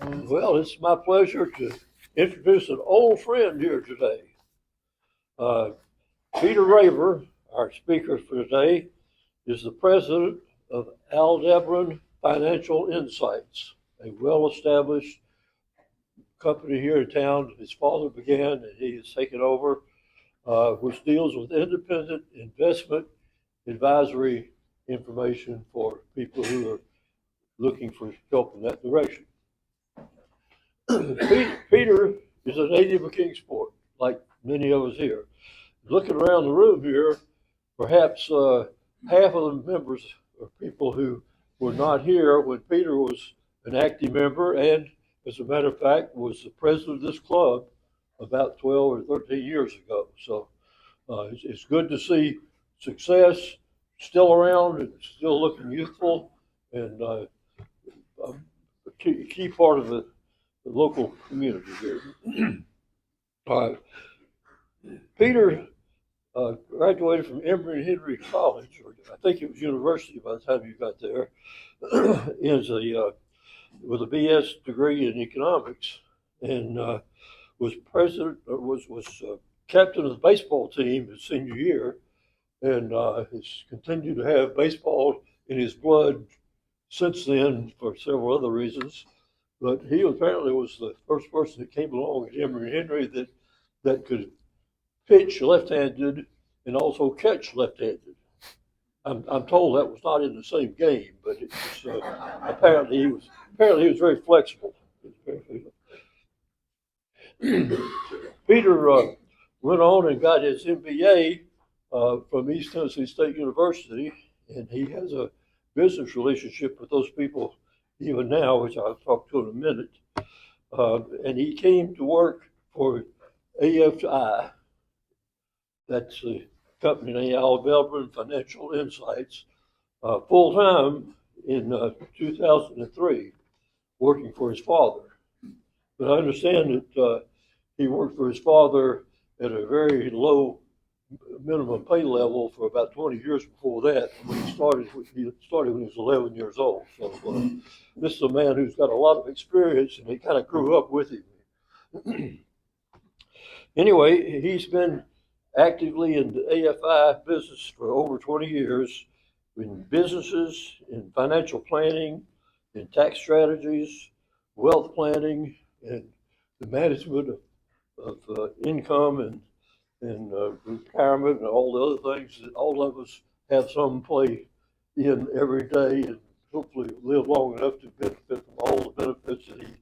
Well, it's my pleasure to introduce an old friend here today. Uh, Peter Raber, our speaker for today, is the president of Aldebaran Financial Insights, a well-established company here in town. His father began, and he has taken over, which deals with independent investment advisory information for people who are looking for help in that direction. Peter is a native of Kingsport, like many of us here. Looking around the room here, perhaps half of the members are people who were not here when Peter was an active member, and as a matter of fact, was the president of this club about 12 or 13 years ago. So it's good to see success still around and still looking youthful, and a key part of the local community here. Uh, Peter graduated from Emory Henry College, or I think it was university by the time you got there, with a BS degree in economics, and was president, was captain of the baseball team his senior year, and has continued to have baseball in his blood since then for several other reasons. But he apparently was the first person that came along at Emory Henry that could pitch left-handed and also catch left-handed. I'm told that was not in the same game, but it was, apparently he was very flexible. Peter went on and got his MBA from East Tennessee State University, and he has a business relationship with those people even now, which I'll talk to in a minute. And he came to work for AFI, that's the company name, Aldebaran Financial Insights, full time in 2003, working for his father. But I understand that he worked for his father at a very low minimum pay level for about 20 years before that. When he started when he was 11 years old. So this is a man who's got a lot of experience, and he kind of grew up with him. Anyway, he's been actively in the AFI business for over 20 years, in businesses, in financial planning, in tax strategies, wealth planning, and the management of income and retirement and all the other things that all of us have some play in every day, and hopefully live long enough to benefit from all the benefits that he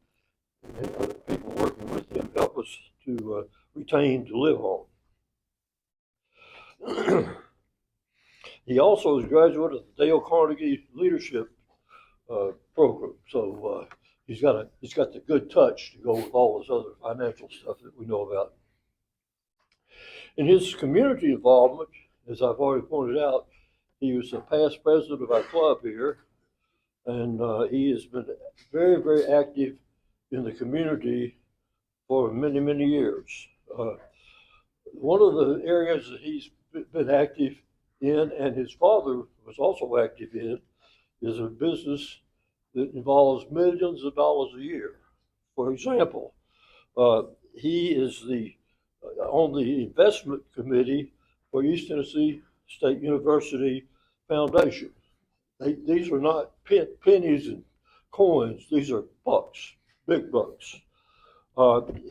and other people working with him help us to retain to live on. He also is a graduate of the Dale Carnegie Leadership Program, so he's got the good touch to go with all this other financial stuff that we know about. In his community involvement, as I've already pointed out, he was a past president of our club here, and he has been very, very active in the community for many, many years. One of the areas that he's been active in, and his father was also active in, is a business that involves millions of dollars a year. For example, he is on the investment committee for East Tennessee State University Foundation. These are not pennies and coins, these are bucks, big bucks.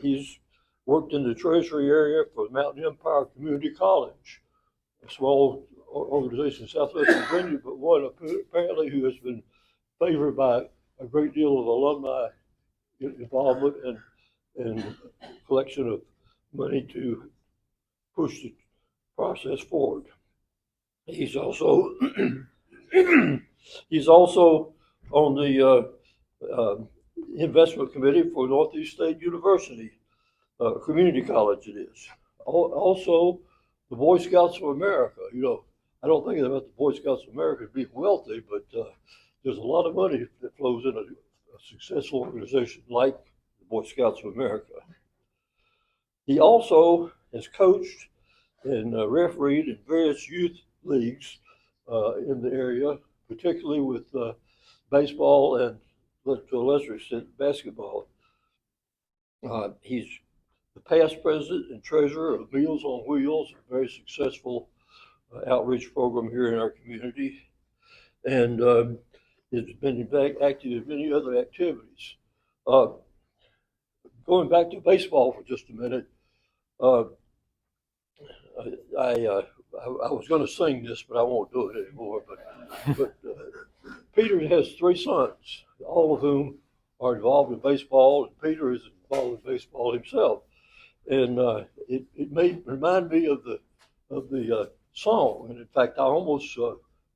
He's worked in the treasury area for Mountain Empire Community College, a small organization in Southwest Virginia, but one apparently who has been favored by a great deal of alumni involvement and collection of money to push the process forward. He's also on the investment committee for Northeast State University, community college it is. Also, the Boy Scouts of America. You know, I don't think about the Boy Scouts of America being wealthy, but there's a lot of money that flows in a successful organization like the Boy Scouts of America. He also has coached and refereed in various youth leagues in the area, particularly with baseball and but to a lesser extent, basketball. He's the past president and treasurer of Meals on Wheels, a very successful outreach program here in our community, and has been active in many other activities. Uh, Going back to baseball for just a minute, uh, I was going to sing this, but I won't do it anymore. But Peter has three sons, all of whom are involved in baseball, and Peter is involved in baseball himself. And it made remind me of the song. And in fact, I almost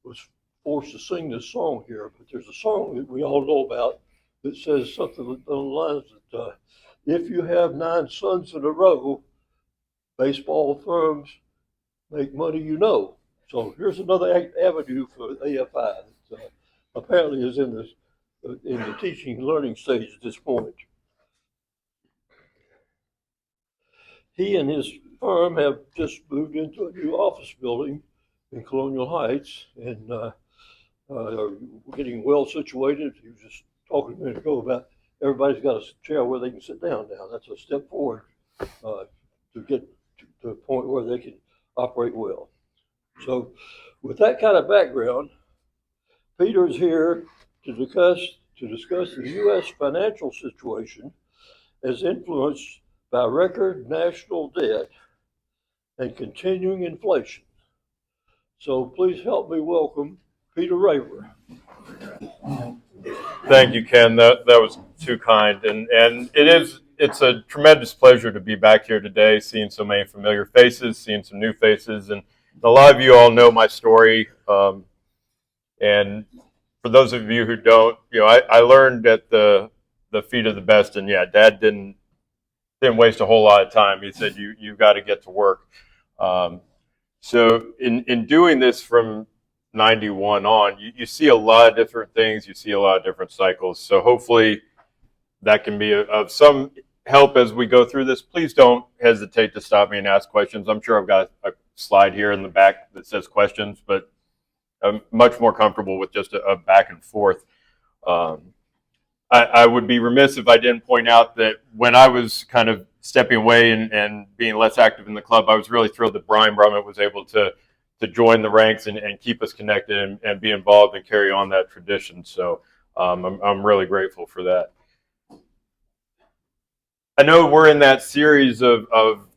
was forced to sing this song here. But there's a song that we all know about that says something along the lines that if you have 9 sons in a row, baseball firms make money, you know. So here's another avenue for AFI that apparently is in the teaching and learning stage at this point. He and his firm have just moved into a new office building in Colonial Heights, and are getting well situated. He was just talking a minute ago about everybody's got a chair where they can sit down now. That's a step forward to get to a point where they can operate well. So with that kind of background, Peter's here to discuss the U.S. financial situation as influenced by record national debt and continuing inflation. So please help me welcome Peter Raber. Thank you, Ken. That was too kind, and it's a tremendous pleasure to be back here today, seeing so many familiar faces, seeing some new faces, and a lot of you all know my story. And for those of you who don't, I learned at the feet of the best, and yeah, Dad didn't waste a whole lot of time. He said you got to get to work. So in doing this from 91 on, you see a lot of different things. You see a lot of different cycles. So hopefully that can be of some help as we go through this. Please don't hesitate to stop me and ask questions. I'm sure I've got a slide here in the back that says questions, but I'm much more comfortable with just a back and forth. I would be remiss if I didn't point out that when I was kind of stepping away and being less active in the club, I was really thrilled that Brian Brummett was able to join the ranks and keep us connected and be involved and carry on that tradition. So I'm really grateful for that. I know we're in that series of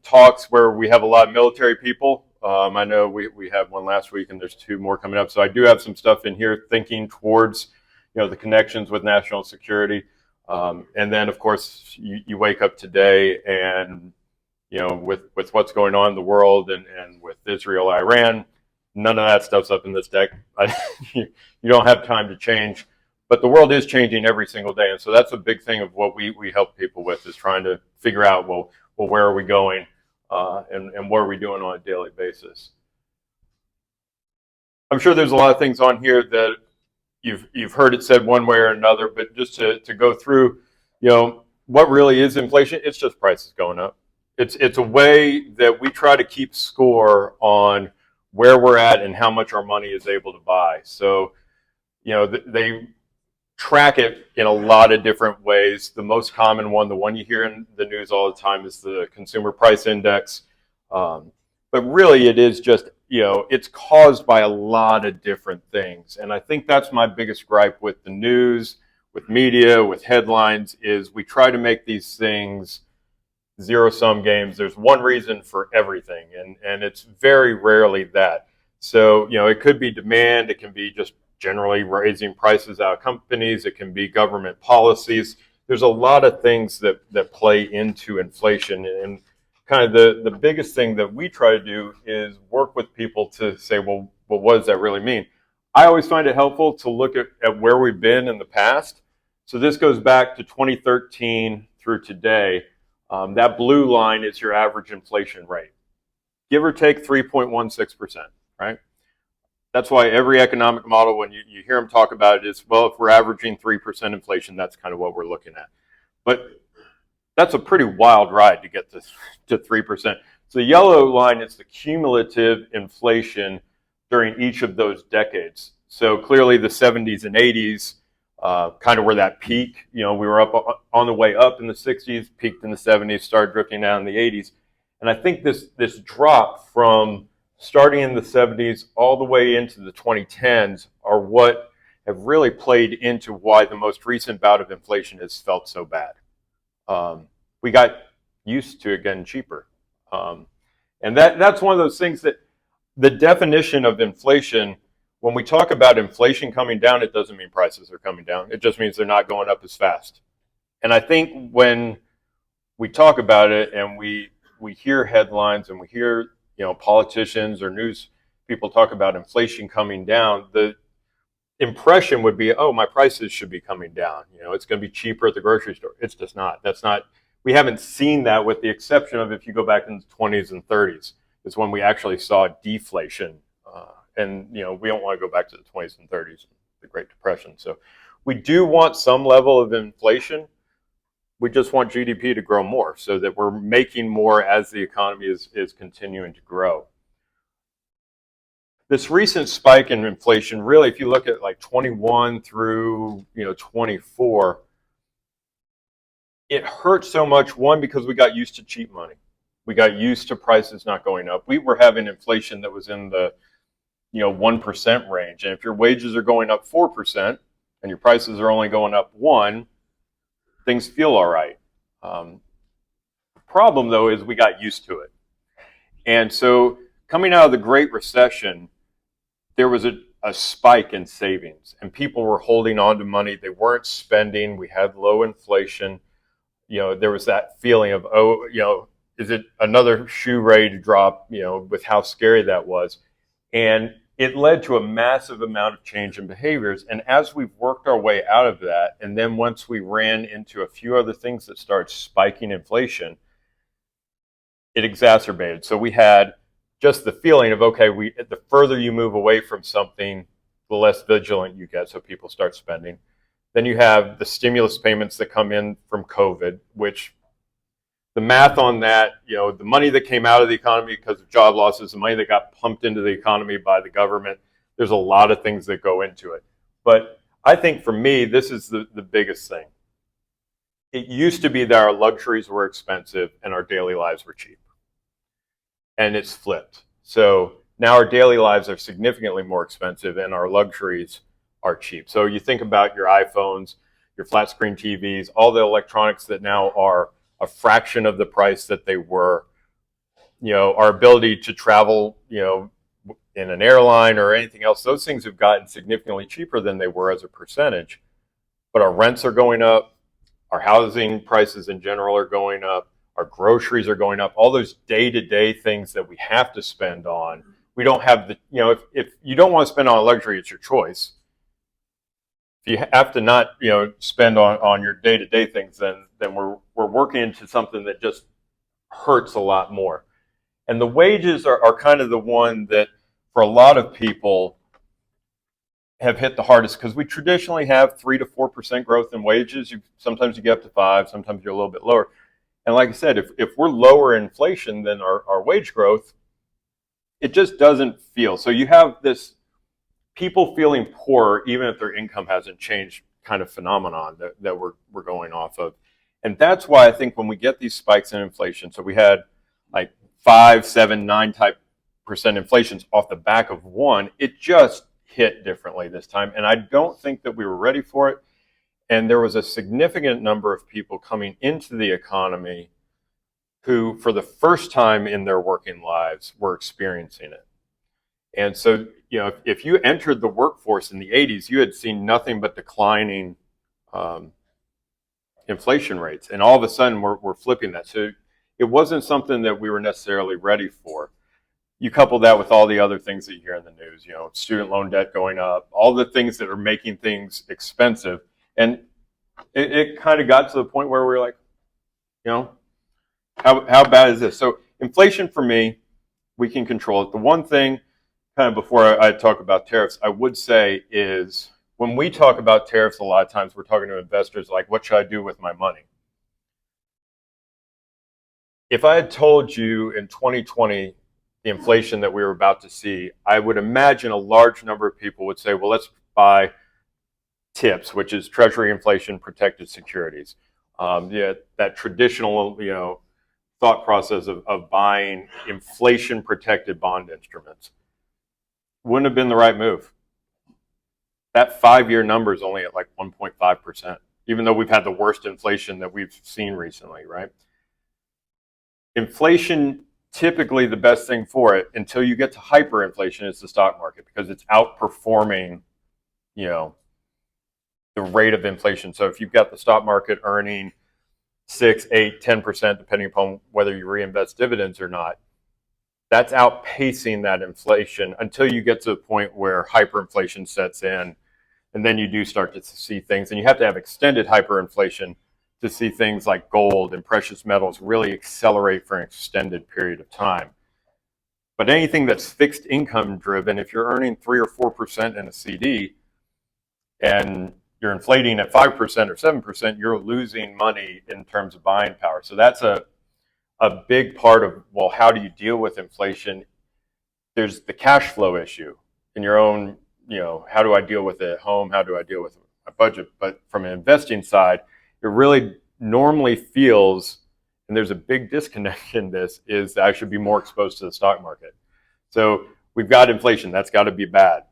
talks where we have a lot of military people. I know we had one last week and there's 2 more coming up. So I do have some stuff in here thinking towards the connections with national security. And then, of course, you wake up today and, with what's going on in the world and with Israel, Iran, none of that stuff's up in this deck. You don't have time to change. But the world is changing every single day. And so that's a big thing of what we help people with, is trying to figure out, well, where are we going and what are we doing on a daily basis. I'm sure there's a lot of things on here that you've heard it said one way or another, but just to go through, what really is inflation? It's just prices going up. It's a way that we try to keep score on where we're at and how much our money is able to buy. So, they track it in a lot of different ways. The most common one, the one you hear in the news all the time, is the Consumer Price Index. But really it is just, it's caused by a lot of different things. And I think that's my biggest gripe with the news, with media, with headlines, is we try to make these things zero-sum games. There's one reason for everything, and it's very rarely that. So, it could be demand, it can be just generally raising prices out of companies, it can be government policies. There's a lot of things that play into inflation, and kind of the biggest thing that we try to do is work with people to say, well, what does that really mean? I always find it helpful to look at where we've been in the past. So this goes back to 2013 through today. That blue line is your average inflation rate, give or take 3.16%, right? That's why every economic model, when you hear them talk about it, is, well, if we're averaging 3% inflation, that's kind of what we're looking at. But that's a pretty wild ride to get to 3%. So the yellow line is the cumulative inflation during each of those decades. So clearly the 70s and 80s, kind of where that peak, we were up on the way up in the 60s, peaked in the 70s, started drifting down in the 80s. And I think this drop from starting in the 70s all the way into the 2010s are what have really played into why the most recent bout of inflation has felt so bad. We got used to it getting cheaper. And that's one of those things that the definition of inflation, when we talk about inflation coming down, it doesn't mean prices are coming down. It just means they're not going up as fast. And I think when we talk about it and we hear headlines and we hear, politicians or news people talk about inflation coming down, the impression would be, oh, my prices should be coming down. It's going to be cheaper at the grocery store. It's just not. That's not. We haven't seen that, with the exception of if you go back in the 20s and 30s, is when we actually saw deflation. And we don't want to go back to the 20s and 30s, the Great Depression. So we do want some level of inflation. We just want GDP to grow more so that we're making more as the economy is continuing to grow. This recent spike in inflation, really, if you look at like 21 through 24, it hurt so much, one, because we got used to cheap money. We got used to prices not going up. We were having inflation that was in the 1% range. And if your wages are going up 4% and your prices are only going up 1%, things feel all right. The problem, though, is we got used to it. And so coming out of the Great Recession, there was a spike in savings, and people were holding on to money. They weren't spending. We had low inflation. There was that feeling of, is it another shoe ready to drop, with how scary that was. And it led to a massive amount of change in behaviors. And as we've worked our way out of that, and then once we ran into a few other things that started spiking inflation, it exacerbated. So we had just the feeling of, okay, the further you move away from something, the less vigilant you get, so people start spending. Then you have the stimulus payments that come in from COVID, which the math on that, the money that came out of the economy because of job losses, the money that got pumped into the economy by the government, there's a lot of things that go into it. But I think for me, this is the biggest thing. It used to be that our luxuries were expensive and our daily lives were cheap. And it's flipped. So now our daily lives are significantly more expensive and our luxuries are cheap. So you think about your iPhones, your flat screen TVs, all the electronics that now are a fraction of the price that they were. Our ability to travel, in an airline or anything else, those things have gotten significantly cheaper than they were as a percentage. But our rents are going up, our housing prices in general are going up, our groceries are going up, all those day-to-day things that we have to spend on. We don't have the, if you don't want to spend on a luxury, it's your choice. If you have to not, spend on your day-to-day things, then we're working into something that just hurts a lot more. And the wages are kind of the one that, for a lot of people, have hit the hardest, because we traditionally have 3 to 4% growth in wages. Sometimes you get up to 5, sometimes you're a little bit lower. And like I said, if we're lower inflation than our wage growth, it just doesn't feel. So you have this people feeling poor even if their income hasn't changed kind of phenomenon that we're going off of. And that's why I think when we get these spikes in inflation, so we had like 5, 7, 9 type percent inflations off the back of one, it just hit differently this time. And I don't think that we were ready for it. And there was a significant number of people coming into the economy who, for the first time in their working lives, were experiencing it. And so, if you entered the workforce in the 80s, you had seen nothing but declining inflation rates. And all of a sudden, we're flipping that. So it wasn't something that we were necessarily ready for. You couple that with all the other things that you hear in the news, student loan debt going up, all the things that are making things expensive. And it kind of got to the point where we were like, how bad is this? So inflation, for me, we can control it. The one thing, kind of before I talk about tariffs, I would say is, when we talk about tariffs, a lot of times we're talking to investors like, what should I do with my money? If I had told you in 2020 the inflation that we were about to see, I would imagine a large number of people would say, well, let's buy TIPS, which is Treasury Inflation Protected Securities. That traditional, thought process of buying inflation protected bond instruments wouldn't have been the right move. That 5-year number is only at like 1.5%, even though we've had the worst inflation that we've seen recently, right? Inflation, typically the best thing for it until you get to hyperinflation is the stock market, because it's outperforming, the rate of inflation. So if you've got the stock market earning 6, 8, 10%, depending upon whether you reinvest dividends or not, that's outpacing that inflation until you get to the point where hyperinflation sets in. And then you do start to see things, and you have to have extended hyperinflation to see things like gold and precious metals really accelerate for an extended period of time. But anything that's fixed income driven, if you're earning 3 or 4% in a CD and you're inflating at 5% or 7%, you're losing money in terms of buying power. So that's a big part of, well, how do you deal with inflation? There's the cash flow issue in your own, how do I deal with it at home? How do I deal with my budget? But from an investing side, it really normally feels, and there's a big disconnect in this, is that I should be more exposed to the stock market. So we've got inflation. That's got to be bad.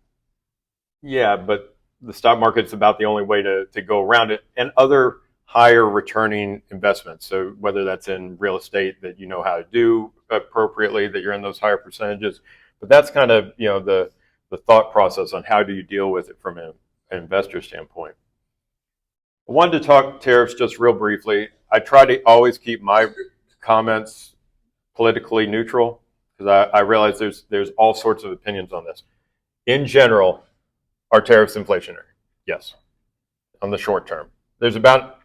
Yeah, but the stock market's about the only way to go around it, and other higher returning investments. So whether that's in real estate that you know how to do appropriately, that you're in those higher percentages. But that's kind of, the thought process on how do you deal with it from an investor standpoint. I wanted to talk tariffs just real briefly. I try to always keep my comments politically neutral, because I realize there's all sorts of opinions on this. In general, are tariffs inflationary? Yes, on the short term. There's about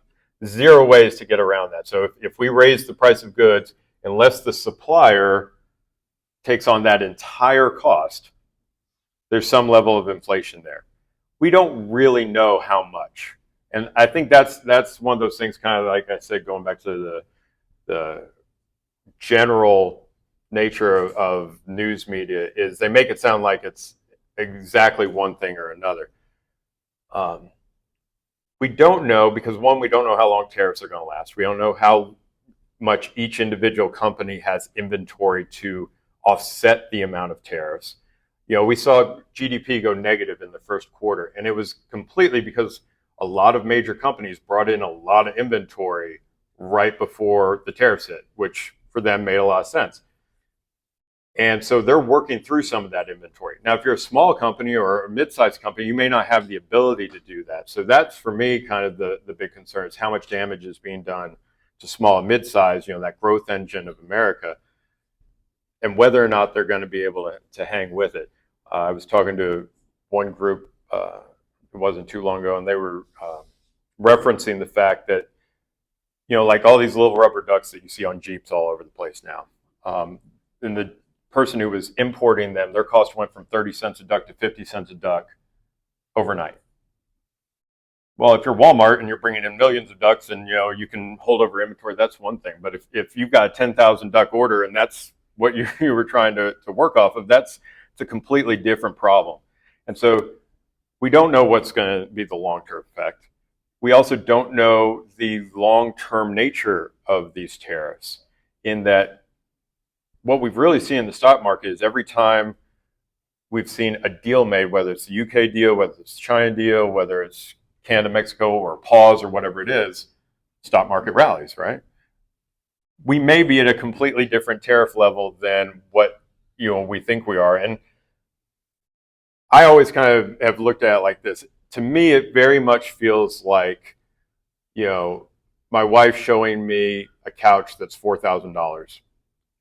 0 ways to get around that. So if we raise the price of goods, unless the supplier takes on that entire cost, there's some level of inflation there. We don't really know how much. And I think that's one of those things, kind of like I said, going back to the general nature of news media, is they make it sound like it's exactly one thing or another. We don't know, because one, we don't know how long tariffs are going to last. We don't know how much each individual company has inventory to offset the amount of tariffs. We saw GDP go negative in the first quarter, and it was completely because a lot of major companies brought in a lot of inventory right before the tariffs hit, which for them made a lot of sense. And so they're working through some of that inventory. Now, if you're a small company or a mid-sized company, you may not have the ability to do that. So that's, for me, kind of the big concern, is how much damage is being done to small and mid-sized, that growth engine of America, and whether or not they're going to be able to hang with it. I was talking to one group, it wasn't too long ago, and they were referencing the fact that, like all these little rubber ducks that you see on Jeeps all over the place now, and the person who was importing them, their cost went from 30 cents a duck to 50 cents a duck overnight. Well, if you're Walmart and you're bringing in millions of ducks and, you can hold over inventory, that's one thing. But if you've got a 10,000 duck order and that's what you were trying to work off of, it's a completely different problem. And so we don't know what's going to be the long-term effect. We also don't know the long-term nature of these tariffs, in that what we've really seen in the stock market is every time we've seen a deal made, whether it's the UK deal, whether it's the China deal, whether it's Canada, Mexico, or a pause or whatever it is, stock market rallies, right? We may be at a completely different tariff level than what we think we are. And I always kind of have looked at it like this. To me, it very much feels like, my wife showing me a couch that's $4,000,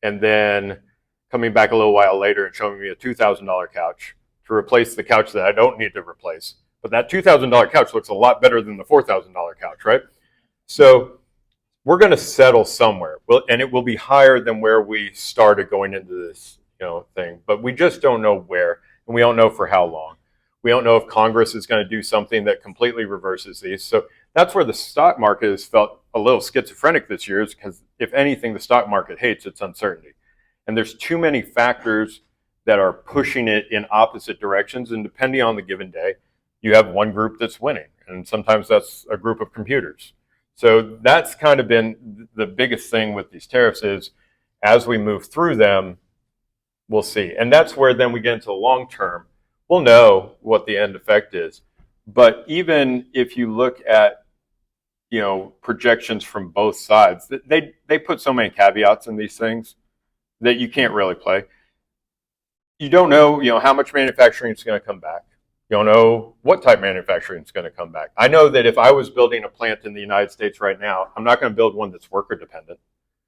and then coming back a little while later and showing me a $2,000 couch to replace the couch that I don't need to replace. But that $2,000 couch looks a lot better than the $4,000 couch, right? So we're going to settle somewhere, and it will be higher than where we started going into this, thing. But we just don't know where, and we don't know for how long. We don't know if Congress is going to do something that completely reverses these. So that's where the stock market has felt a little schizophrenic this year, is because if anything the stock market hates, it's uncertainty. And there's too many factors that are pushing it in opposite directions. And depending on the given day, you have one group that's winning. and sometimes that's a group of computers. So that's kind of been the biggest thing with these tariffs is as we move through them, we'll see. And that's where then we get into the long term. We'll know what the end effect is. But even if you look at, projections from both sides, they put so many caveats in these things that you can't really play. You don't know, how much manufacturing is going to come back. You don't know what type of manufacturing is going to come back. I know that if I was building a plant in the United States right now, I'm not going to build one that's worker dependent.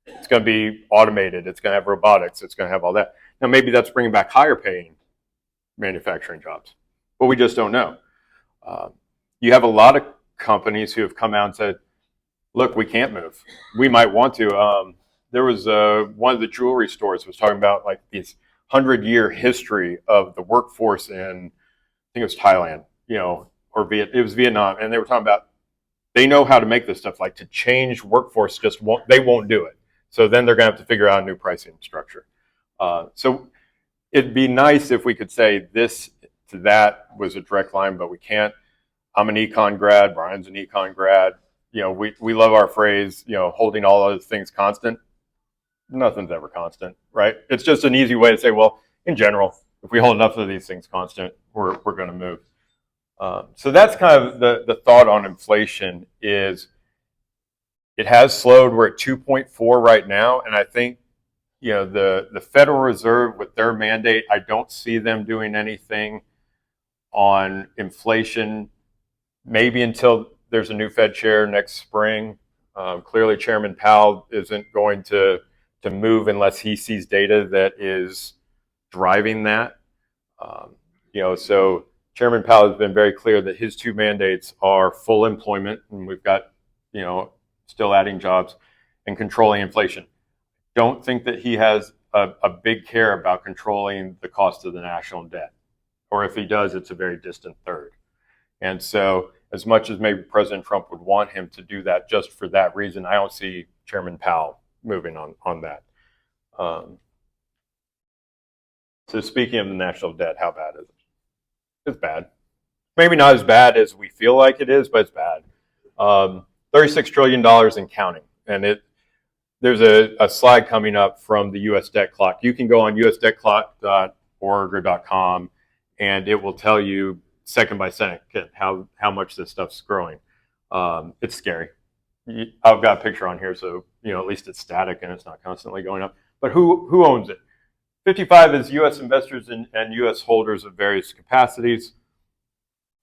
It's going to be automated. It's going to have robotics. It's going to have all that. Now, maybe that's bringing back higher paying manufacturing jobs, but we just don't know. You have a lot of companies who have come out and said, look, we can't move. We might want to. There was one of the jewelry stores was talking about like these 100-year history of the workforce in, I think it was Thailand, or it was Vietnam. And they were talking about, they know how to make this stuff, like to change workforce, they won't do it. So then they're going to have to figure out a new pricing structure. So it'd be nice if we could say this to that was a direct line, but we can't. I'm an econ grad. Brian's an econ grad. We love our phrase, holding all other things constant. Nothing's ever constant, right? It's just an easy way to say, well, in general, if we hold enough of these things constant, we're going to move. So that's kind of the thought on inflation is it has slowed. We're at 2.4 right now. And I think, the Federal Reserve with their mandate, I don't see them doing anything on inflation, maybe until there's a new Fed chair next spring. Clearly, Chairman Powell isn't going to move unless he sees data that is driving that. So Chairman Powell has been very clear that his two mandates are full employment, and we've got, still adding jobs, and controlling inflation. Don't think that he has a big care about controlling the cost of the national debt. Or if he does, it's a very distant third. And so as much as maybe President Trump would want him to do that just for that reason, I don't see Chairman Powell moving on that. So speaking of the national debt, how bad is it? It's bad. Maybe not as bad as we feel like it is, but it's bad. $36 trillion and counting. And there's a slide coming up from the U.S. Debt Clock. You can go on usdebtclock.org or .com, and it will tell you second by second how much this stuff's growing. It's scary. I've got a picture on here, so at least it's static and it's not constantly going up. But who owns it? 55 is U.S. investors and U.S. holders of various capacities.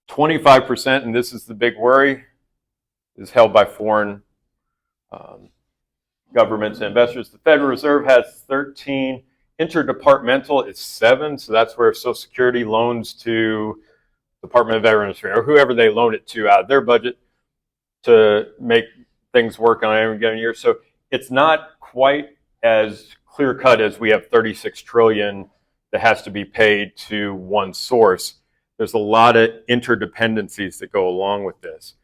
25%, and this is the big worry, is held by foreign governments and investors. The Federal Reserve has 13. Interdepartmental is 7, so that's where Social Security loans to Department of Veterans Affairs or whoever they loan it to out of their budget to make things work on every given year. So it's not quite as clear cut as we have 36 trillion that has to be paid to one source. There's a lot of interdependencies that go along with this.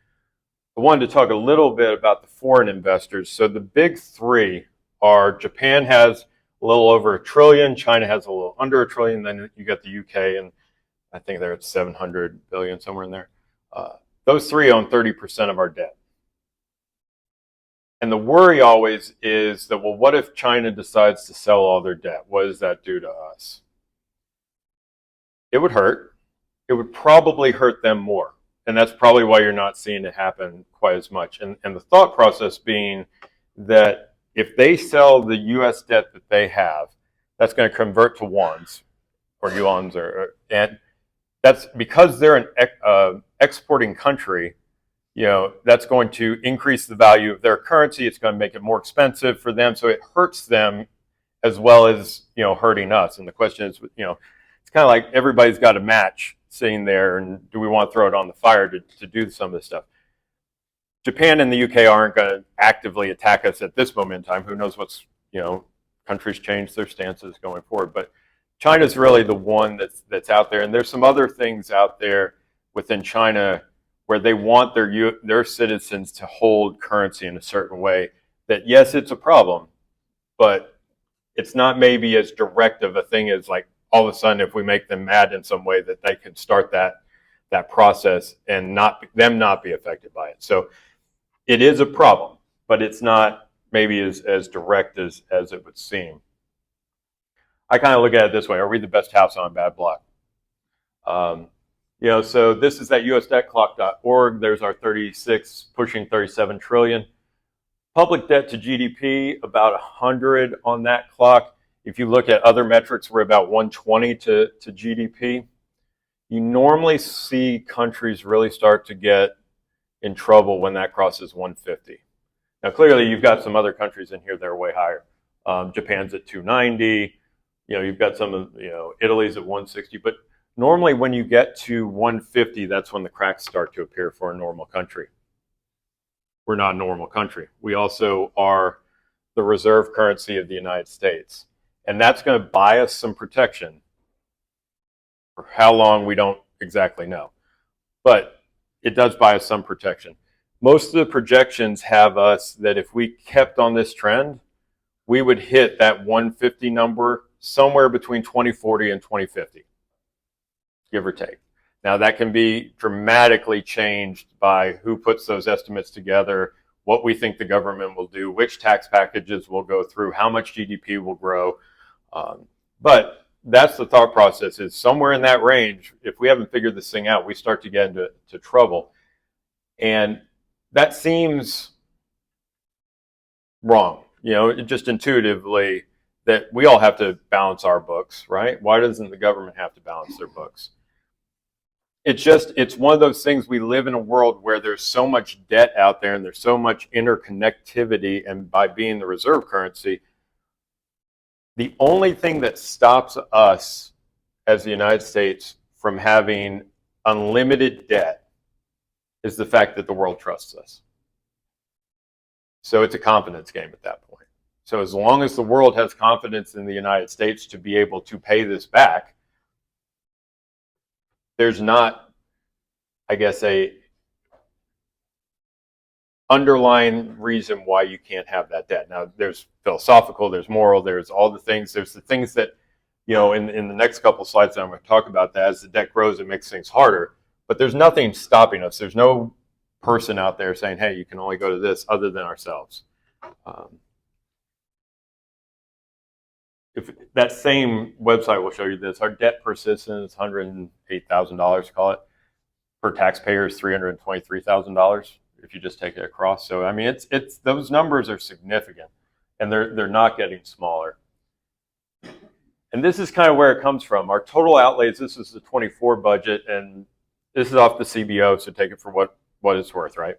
I wanted to talk a little bit about the foreign investors. So the big three are Japan has a little over $1 trillion, China has a little under $1 trillion, then you got the UK, and I think they're at 700 billion, somewhere in there. Those three own 30% of our debt. And the worry always is that, well, what if China decides to sell all their debt? What does that do to us? It would hurt. It would probably hurt them more. And that's probably why you're not seeing it happen quite as much. And the thought process being that if they sell the U.S. debt that they have, that's going to convert to wons or yuans, and that's because they're an exporting country. That's going to increase the value of their currency. It's going to make it more expensive for them, so it hurts them as well as hurting us. And the question is, it's kind of like everybody's got a match sitting there, and do we want to throw it on the fire to do some of this stuff? Japan and the UK aren't going to actively attack us at this moment in time. Who knows what's, countries change their stances going forward. But China's really the one that's out there. And there's some other things out there within China where they want their citizens to hold currency in a certain way that, yes, it's a problem, but it's not maybe as direct of a thing as like all of a sudden if we make them mad in some way that they can start that that process and not be affected by it. So it is a problem, but it's not maybe as direct as it would seem. I kind of look at it this way: are we the best house on a bad block? So this is that usdebtclock.org. There's our 36 pushing 37 trillion. Public debt to GDP, about 100 on that clock. If you look at other metrics, we're about 120 to GDP. You normally see countries really start to get in trouble when that crosses 150. Now, clearly, you've got some other countries in here that are way higher. Japan's at 290. You've got some of, Italy's at 160. But normally, when you get to 150, that's when the cracks start to appear for a normal country. We're not a normal country. We also are the reserve currency of the United States. And that's going to buy us some protection. For how long, we don't exactly know. But it does buy us some protection. Most of the projections have us that if we kept on this trend, we would hit that 150 number somewhere between 2040 and 2050, give or take. Now, that can be dramatically changed by who puts those estimates together, what we think the government will do, which tax packages will go through, how much GDP will grow. But that's the thought process, is somewhere in that range. If we haven't figured this thing out, we start to get into trouble. And that seems wrong, just intuitively, that we all have to balance our books, right? Why doesn't the government have to balance their books? It's one of those things. We live in a world where there's so much debt out there and there's so much interconnectivity, and by being the reserve currency, the only thing that stops us as the United States from having unlimited debt is the fact that the world trusts us. So it's a confidence game at that point. So as long as the world has confidence in the United States to be able to pay this back, there's not, I guess, a underlying reason why you can't have that debt. Now, there's philosophical, there's moral, there's all the things. There's the things that, in the next couple slides that I'm going to talk about, that as the debt grows, it makes things harder. But there's nothing stopping us. There's no person out there saying, hey, you can only go to this, other than ourselves. If that same website will show you this, our debt per citizen is $108,000, call it. Per taxpayer is $323,000 if you just take it across. So I mean, it's those numbers are significant, and they're not getting smaller. And this is kind of where it comes from. Our total outlays. This is the 24 budget, and this is off the CBO, so take it for what it's worth, right?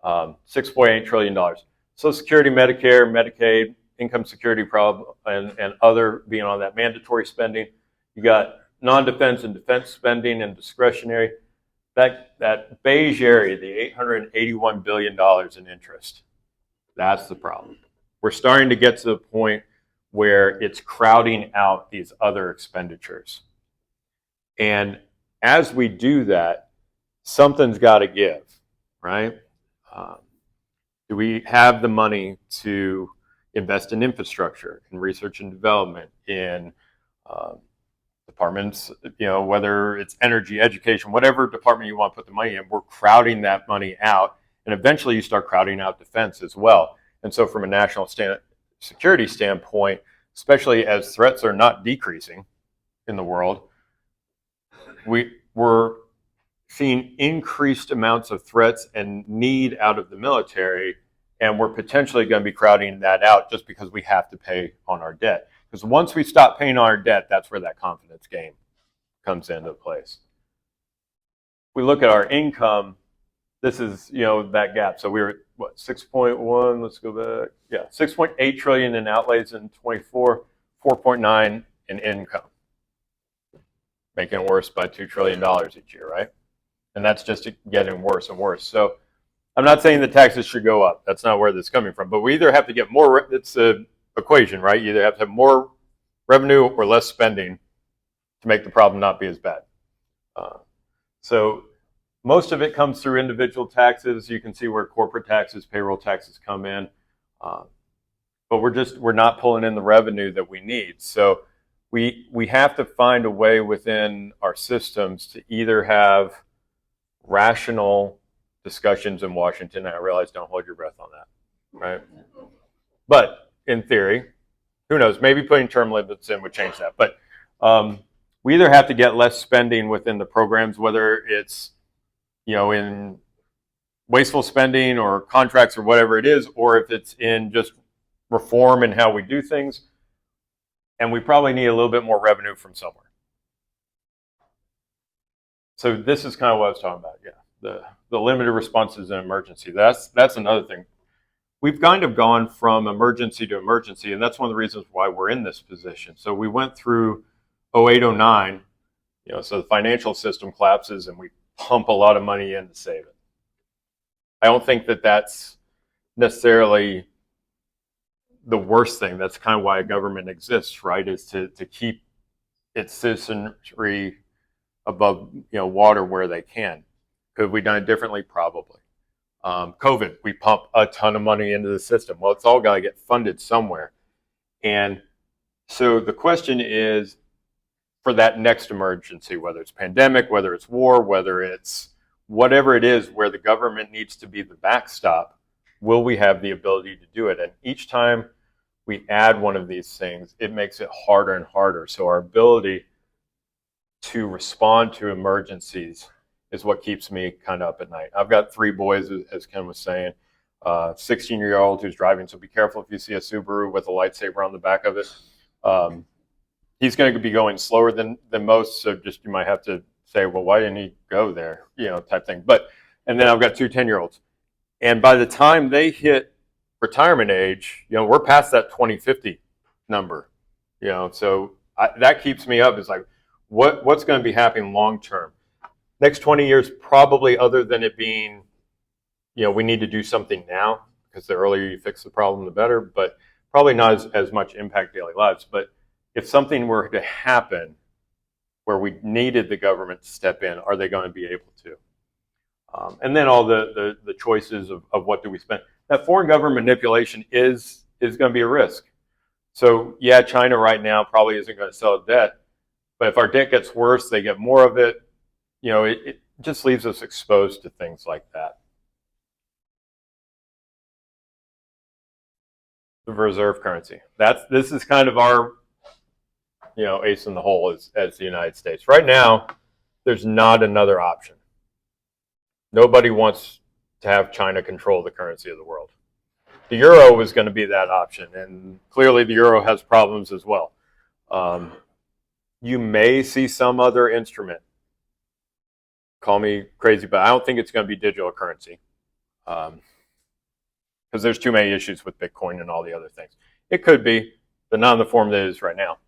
$6.8 trillion. Social Security, Medicare, Medicaid, income security problem, and other being on that mandatory spending. You got non-defense and defense spending and discretionary. That beige area, the $881 billion in interest, that's the problem. We're starting to get to the point where it's crowding out these other expenditures. And as we do that, something's got to give, right? Do we have the money to invest in infrastructure, in research and development, in departments, whether it's energy, education, whatever department you want to put the money in? We're crowding that money out, and eventually you start crowding out defense as well. And so from a national security standpoint, especially as threats are not decreasing in the world, we're seeing increased amounts of threats and need out of the military, and we're potentially going to be crowding that out just because we have to pay on our debt. Because once we stop paying on our debt, that's where that confidence game comes into place. We look at our income. This is, that gap. So we were at 6.1, let's go back. Yeah, 6.8 trillion in outlays in 24, 4.9 in income. Making it worse by $2 trillion each year, right? And that's just getting worse and worse. So I'm not saying the taxes should go up. That's not where this is coming from. But we either have to get more, it's an equation, right? You either have to have more revenue or less spending to make the problem not be as bad. So most of it comes through individual taxes. You can see where corporate taxes, payroll taxes come in. But we're not pulling in the revenue that we need. So we have to find a way within our systems to either have rational discussions in Washington. And I realize don't hold your breath on that, right? But in theory, who knows? Maybe putting term limits in would change that. But we either have to get less spending within the programs, whether it's in wasteful spending or contracts or whatever it is, or if it's in just reform and how we do things. And we probably need a little bit more revenue from somewhere. So this is kind of what I was talking about. Yeah, the limited responses in emergency. That's another thing. We've kind of gone from emergency to emergency, and that's one of the reasons why we're in this position. So we went through 08, 09, so the financial system collapses and we pump a lot of money in to save it. I don't think that that's necessarily the worst thing. That's kind of why a government exists, right? Is to keep its citizenry above water where they can. Could we done it differently? Probably. COVID, we pump a ton of money into the system. Well, it's all got to get funded somewhere. And so the question is, for that next emergency, whether it's pandemic, whether it's war, whether it's whatever it is where the government needs to be the backstop, will we have the ability to do it? And each time we add one of these things, it makes it harder and harder. So our ability to respond to emergencies is what keeps me kind of up at night. I've got 3 boys, as Ken was saying, 16-year-old who's driving, so be careful if you see a Subaru with a lightsaber on the back of it. He's going to be going slower than most, so just you might have to say, well, why didn't he go there, type thing. And then I've got 2 10-year-olds. And by the time they hit retirement age, we're past that 2050 number, so that keeps me up. It's like, what's going to be happening long term? Next 20 years, probably, other than it being, we need to do something now, because the earlier you fix the problem, the better, but probably not as much impact daily lives. But if something were to happen where we needed the government to step in, are they going to be able to? And then all the choices of what do we spend. That foreign government manipulation is going to be a risk. So yeah, China right now probably isn't going to sell debt, but if our debt gets worse, they get more of it. It just leaves us exposed to things like that. The reserve currency. This is kind of our, ace in the hole as the United States. Right now, there's not another option. Nobody wants to have China control the currency of the world. The euro is going to be that option, and clearly the euro has problems as well. You may see some other instrument. Call me crazy, but I don't think it's going to be digital currency, because there's too many issues with Bitcoin and all the other things. It could be, but not in the form that it is right now.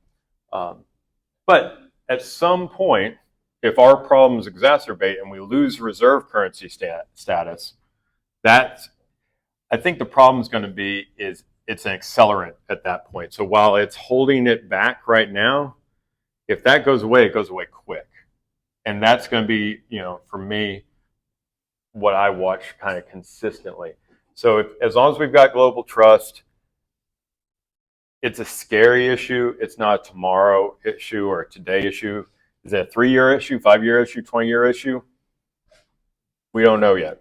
But at some point, if our problems exacerbate and we lose reserve currency status, I think the problem is going to be it's an accelerant at that point. So while it's holding it back right now, if that goes away, it goes away quick. And that's going to be, for me, what I watch kind of consistently. So as long as we've got global trust, it's a scary issue. It's not a tomorrow issue or a today issue. Is it a 3-year issue, 5-year issue, 20-year issue? We don't know yet.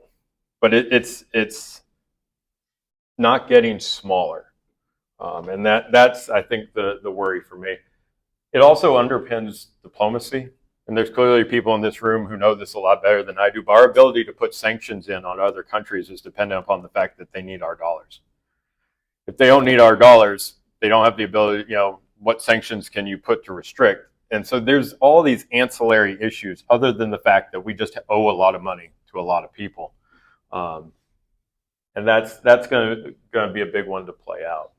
But it's not getting smaller. And that's, I think, the worry for me. It also underpins diplomacy. And there's clearly people in this room who know this a lot better than I do. But our ability to put sanctions in on other countries is dependent upon the fact that they need our dollars. If they don't need our dollars, they don't have the ability, what sanctions can you put to restrict? And so there's all these ancillary issues other than the fact that we just owe a lot of money to a lot of people. And that's going to be a big one to play out.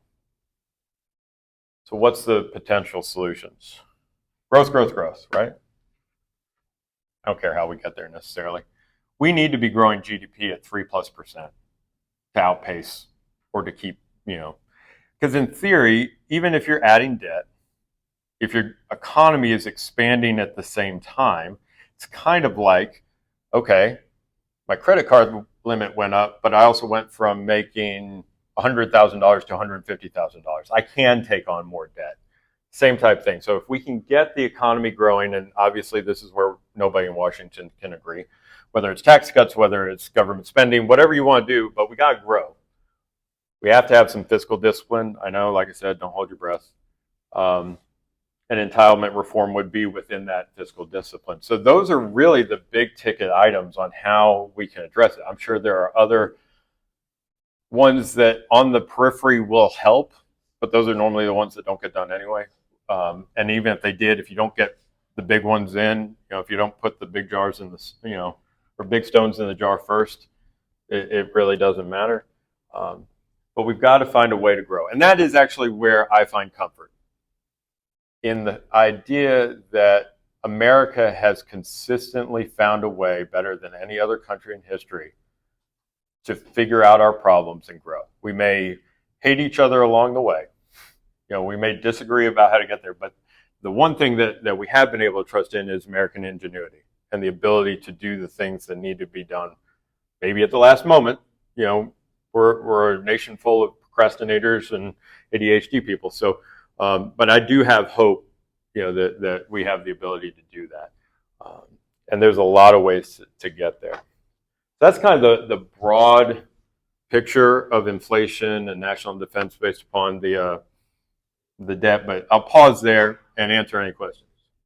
So what's the potential solutions? Growth, right? I don't care how we get there necessarily. We need to be growing GDP at 3+% to outpace or to keep, because in theory, even if you're adding debt, if your economy is expanding at the same time, it's kind of like, okay, my credit card limit went up, but I also went from making $100,000 to $150,000. I can take on more debt. Same type thing. So if we can get the economy growing, and obviously this is where nobody in Washington can agree. Whether it's tax cuts, whether it's government spending, whatever you want to do, but we got to grow. We have to have some fiscal discipline. I know, like I said, don't hold your breath. And entitlement reform would be within that fiscal discipline. So those are really the big ticket items on how we can address it. I'm sure there are other ones that on the periphery will help, but those are normally the ones that don't get done anyway. And even if they did, if you don't get the big ones in, if you don't put the big jars in the, or big stones in the jar first, it really doesn't matter. But we've got to find a way to grow. And that is actually where I find comfort in the idea that America has consistently found a way better than any other country in history to figure out our problems and grow. We may hate each other along the way. We may disagree about how to get there, but the one thing that we have been able to trust in is American ingenuity and the ability to do the things that need to be done, maybe at the last moment. We're a nation full of procrastinators and ADHD people. So, but I do have hope, that we have the ability to do that. And there's a lot of ways to get there. That's kind of the broad picture of inflation and national defense based upon the debt. But I'll pause there and answer any questions.